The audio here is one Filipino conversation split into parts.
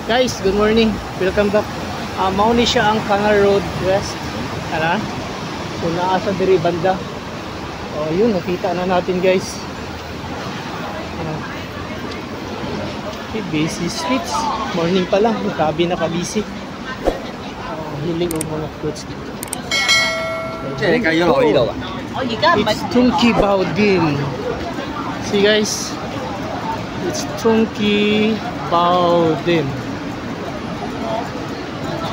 Guys, good morning. Welcome back. Mao ni siya ang Canal Road West. Ana? So naa sa diri banda. Oh, yun nakita na natin, guys. Okay, busy streets. Morning pa lang, grabe na ka-busy. Hiling ang mga fruits dito. It's Tunki Baudin. See guys, it's Tunki Baudin.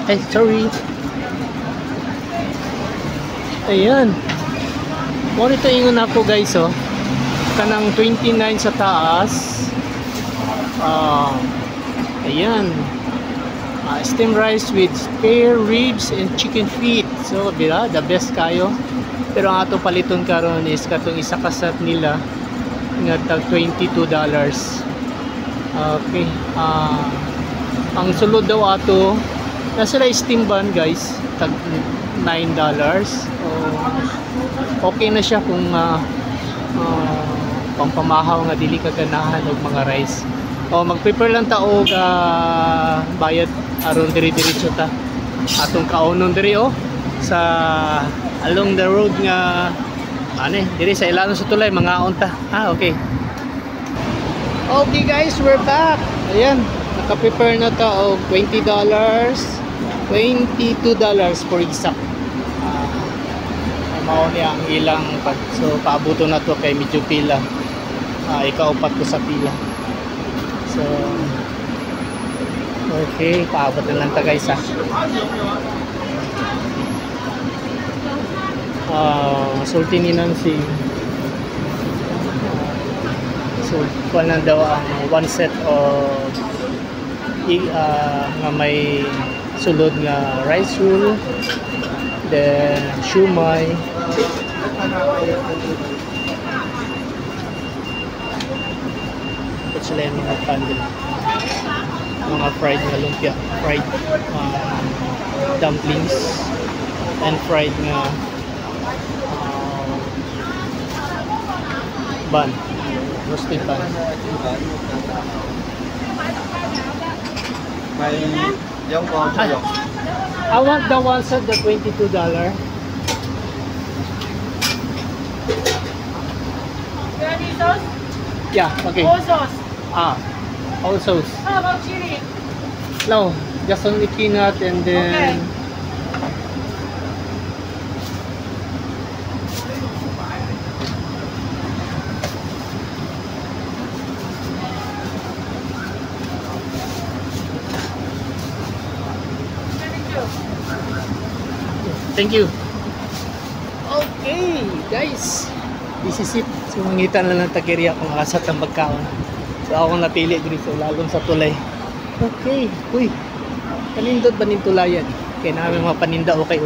Ay, sorry. Ayan. Monitor ingon ako guys, oh. Kanang 29 sa taas. Ayan. Steamed rice with spare ribs and chicken feet. So, bira, the best kayo. Pero ang ato paliton karon is katong isa kasat nila nga tag $22. Okay. Ang sulod daw ato nasa na steam bun guys, tag $9. Okay na siya kung pampamahaw nga dili ka ganahan og mga rice. Mag-prepare lang ta og bayad aron diri-diretso ta atong kaonon diri sa along the road nga diri sa ilalim sa tulay mga unta. Okay. Okay guys, we're back. Ayan, naka-prepare na ta og $20, $22 for exact. Mao niya ang ilang so paabuto na to kay medyo pila. Ikaupat ko sa pila. So okay, paabot na lang ta guys sulti ni Nancy. So kuha na daw ang one set of nga may sulod nga rice roll, then shumai, at sila yung mga candle, mga fried nga lumpia, fried dumplings, and fried nga bun, roasted bun. I want the one set, the $22. Sauce? Yeah, okay. All sauce? All sauce. How about chili? No, just only peanut and then... Okay. Thank you. Okay, guys. This is it. So, mangitan lang ng tagiriya kung asat ang pagkaon. So, ako napili dito lalong sa tulay. Okay. Uy, kanindot ba ning tulayan? Kaya namin mga paninda okay.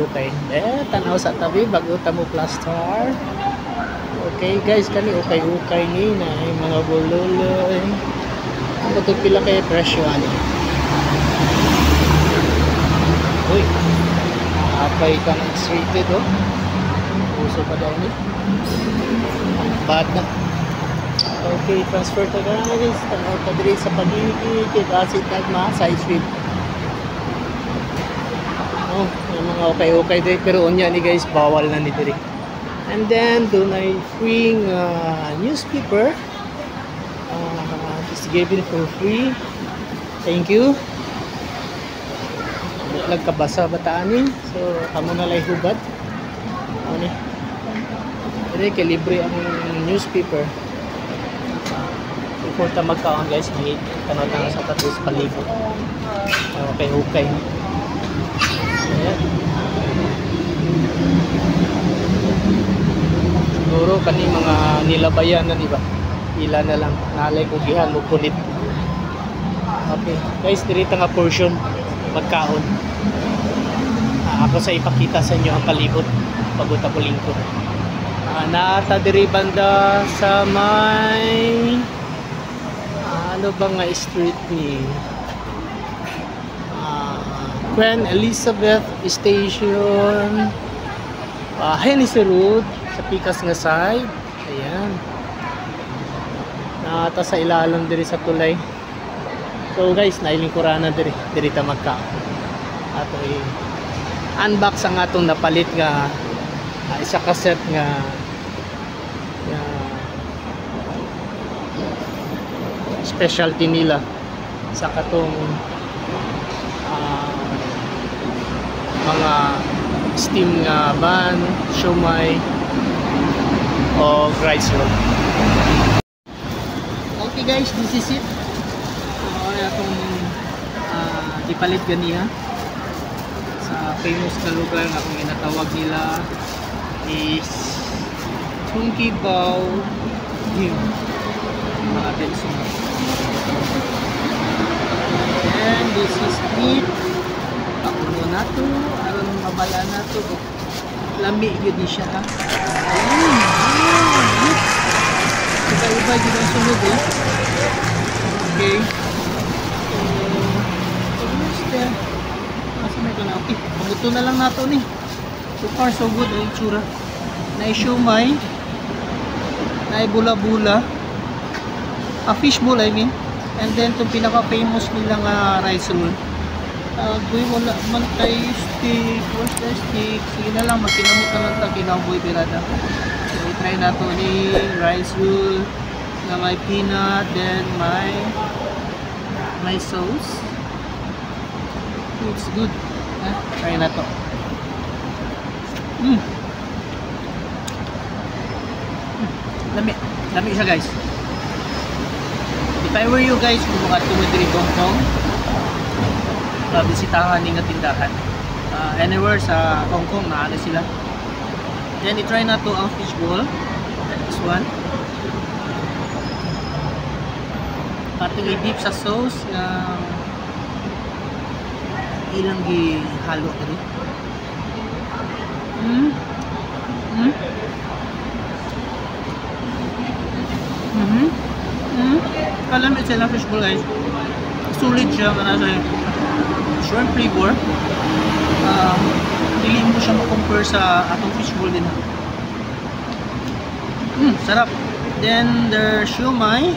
Tanaw sa tabi, bago tamo plaster. Okay, guys. Kani okay ni na yung mga bululoy. Ang batog pila kayo presyo, Uy. Apay kang extracted, Puso pa daw ni. Bad na. Okay, transfer to guys. Tanaw ka diri sa pagigig. Asit nagma side sweep. Yung mga okay diri. Pero unya ni guys, bawal na ni diri. And then, doon ay free newspaper. Just given for free. Thank you. Nagkabasa bataan so kamo na lay hubad ni dire kay libre ang newspaper before ta magkaon guys may tanong sa tatis palibot okay ayan. Siguro kani mga nilabayan na diba ila na lang nalay ko gihan mo kulit. Okay guys, dirita nga portion magkaon. Ako sa ipakita sa inyo ang palibot pagod ako lingkod. Naata diri banda sa may ano ba nga street ni Queen Elizabeth Station, Hennessy Road sa Pikas nga side. Ayan, naata sa ilalim diri sa tulay. So guys, nailingkuran na diri ta magka. Ato unbox ang atong napalit nga isa ka set nga specialty nila sa katong mga steam nga ban, siomai o rice roll. Okay guys, this is it. Atong ipalit ganiya sa famous na lugar nga kung ginatawag nila is Chungki Bao Gym, mga bensin. And this is it. Pakulo na to, aron mabala na to. Lami yun siya ha. Iba-iba yun ang sunod eh. Okay. Okay, pamuto na lang nato ni. So far so good ang itsura. Na-siomai, na-bula-bula, fishbowl I mean, and then itong pinaka-famous nilang rice roll. Boy, wala man tayo stick, where's the stick? Sige na lang, magkinamot na lang tayo kinaboy pirada. So try na to ni rice roll na may peanut, then my sauce. It's good. Try na to. Lami siya guys. If I were you guys, kung mga tumidiri Hong Kong, bisitahan nga tindahan. Anywhere sa Hong Kong, naano sila. Then i-try na to ang fishbowl. This one. Atong i-dip sa sauce na ilang gihalo ko rin. Kalamit sila fishbowl guys. Sulit siya, manasa shrimp flavor. Hindi mo siya makompare sa atong fishbowl din. Sarap. Then their siomai.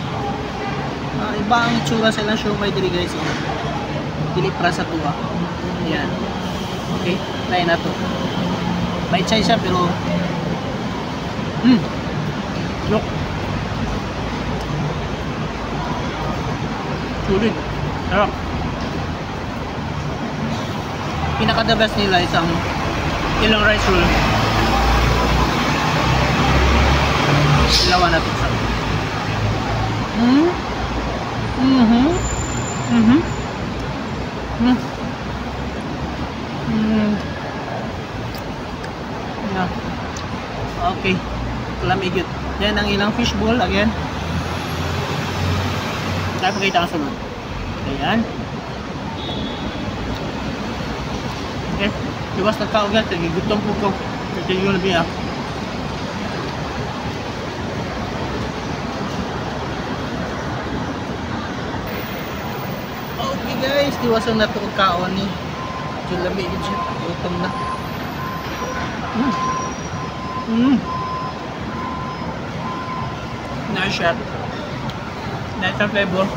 Iba ang itsura sa ilang siomai dili guys. Dili para sa tuwa. Ayan. Okay, try na to. May chay siya pero look. Sulit. Sarap. Pinaka the best nila isang ilang rice roll. Ilawan na to. Yeah. Okay. Lamig yun. Then ang ilang fishbowl again. Tayo pakita ang sunod. Ayan. Okay. Iwas nagkaugat. Gutom po ko. Kasi yun na biya. Okay guys. Iwasan na ito kaon ni. Yung lamig yun siya. Gutom na. Nice shot. Nice ang flavor.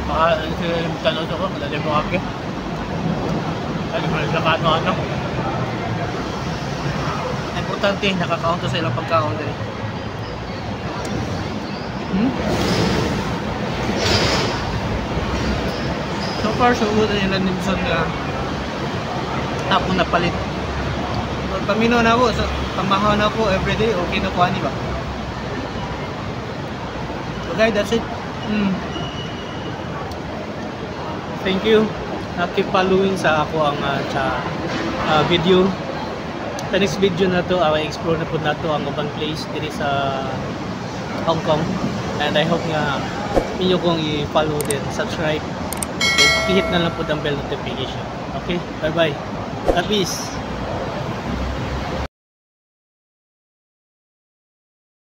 Baka yung tanong ko, madali mo kake. Kali mo lang ano. Importante, nakakaon to sa ilang pagkaon din. So far, so good na yung Nimson nga ako napalit. Pamino na ako, pamahaw na ako everyday, okay na kuha ba? So guys, that's it. Thank you. Keep following sa ako ang video. Sa next video na to, explore na po na to ang ubang place dito sa Hong Kong. And I hope nga inyo kong i-follow din, subscribe. Then, i-hit na lang po ang bell notification. Okay? Bye-bye. Peace.